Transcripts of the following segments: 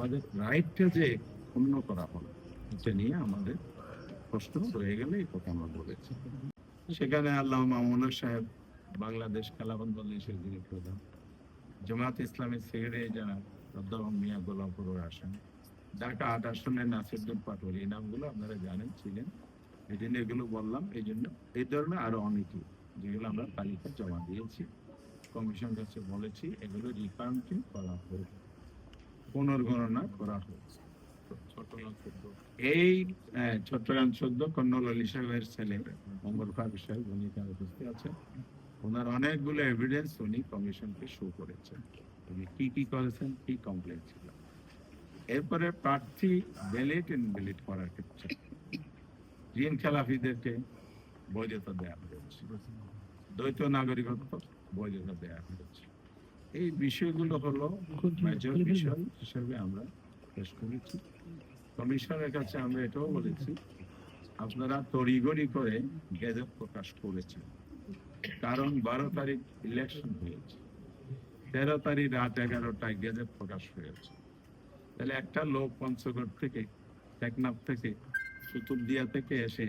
আমাদের রাইটটা যে ক্ষুণ্ণ করা হলো, এটা নিয়ে আমাদের প্রশ্ন রয়ে গেলে এই কথা আমরা বলেছি। সেখানে আল্লাহ মামুনুর সাহেব, বাংলাদেশ খেলাফত মজলিসের যিনি প্রধান, জামাত ইসলামের সেক্রেটারি জেনারেল অধ্যাপক মিয়া গোলামপুর আসেন, ঢাকা ৮ আসনের নাসিরুদ্দিন পাটোয়ারি, এই নামগুলো আপনারা জানেন, ছিলেন। এই জন্য এগুলো বললাম। এই জন্য এই ধরনের আরো অনেকে, যেগুলো আমরা তালিকা জমা দিয়েছি, কমিশন কাছে বলেছি, এগুলো রিকাউন্টিং করা হোক, পুনর্গণনা করা হোক। এই চট্টগ্রাম ১৪ কর্নল আলী সাহেবের ছেলে মঙ্গল ফারুক সাহেব, উনি এখানে উপস্থিত আছেন। ওনার অনেকগুলো এভিডেন্স উনি কমিশনকে শো করেছেন, উনি কি কি করেছেন, কি কমপ্লেন ছিল। এরপরে প্রার্থী ভ্যালিড ইনভ্যালিড করার ক্ষেত্রে ঋণ খেলাফিদেরকে বৈধতা দেওয়া হয়েছে, দ্বৈত নাগরিকত্ব বৈধতা দেওয়া হয়েছে। এই বিষয়গুলো হলো মেজর বিষয় হিসেবে আমরা পেশ করেছি। কমিশনের কাছে আমরা এটাও বলেছি, আপনারা তড়িঘড়ি করে গেজেট প্রকাশ করেছেন, কারণ ১২ তারিখ ইলেকশন হয়েছে, ১৩ তারিখ রাত ১১টায় গেজেট প্রকাশ হয়েছে। তাহলে একটা লোক পঞ্চগড় থেকে, টেকনাফ থেকে, কুতুবদিয়া থেকে এসে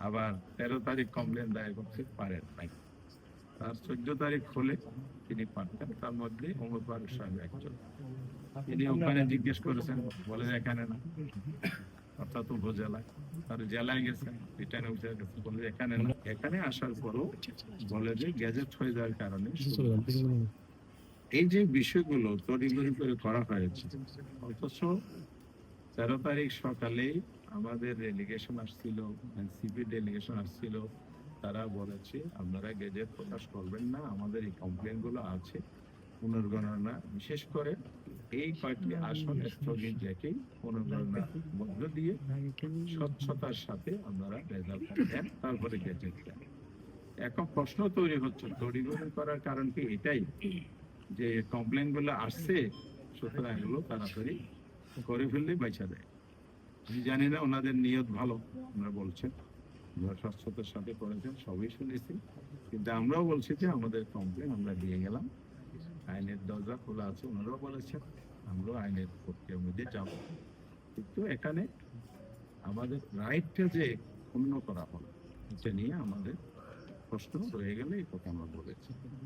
আবার ১৩ তারিখ কমপ্লেন দায়ের করতে পারেন নাই। তার ১৪ তারিখ হলে তিনি পারতেন। তার মধ্যে ওমর ফারুক সাহেব একজন, তিনি ওখানে জিজ্ঞেস করেছেন, বলে এখানে না, অর্থাৎ উপজেলায়। আর জেলায় গেছেন, রিটার্ন অফিসার কাছে, বলে এখানে না। এখানে আসার পরও বলে যে গেজেট হয়ে যাওয়ার কারণে। এই যে বিষয়গুলো তড়িঘড়ি করে করা হয়েছে, অথচ ১৩ তারিখ সকালে আমাদের ডেলিগেশন আসছিল, এনসিপি ডেলিগেশন আসছিল, তারা বলেছে আপনারা গেজেট প্রকাশ করবেন না, আমাদের এই কমপ্লেন গুলো আছে, পুনর্গণনা, বিশেষ করে এই কয়েকটি আসন স্থগিত রেখে পুনর্গণনার মধ্য দিয়ে স্বচ্ছতার সাথে আপনারা রেজাল্ট দেন, তারপরে গেজেট দেন। এখন প্রশ্ন তৈরি হচ্ছে, তড়িঘড়ি করার কারণ কি এটাই যে কমপ্লেন গুলো আসছে, সুতরাং এগুলো তাড়াতাড়ি করে ফেললে বাইচা দেয়। আমি জানি না ওনাদের নিয়ত ভালো, আমরা বলছেন স্বচ্ছতার সাথে করেছেন, সবই শুনেছি, কিন্তু আমরাও বলছি যে আমাদের কমপ্লেন আমরা দিয়ে গেলাম, আইনের দরজা খোলা আছে, ওনারাও বলেছেন, আমরাও আইনের প্রক্রিয়ার মধ্যে যাব। কিন্তু এখানে আমাদের রাইটটা যে ক্ষুণ্ণ করা হলো, এটা নিয়ে আমাদের প্রশ্ন রয়ে গেলে এই কথা আমরা বলেছি।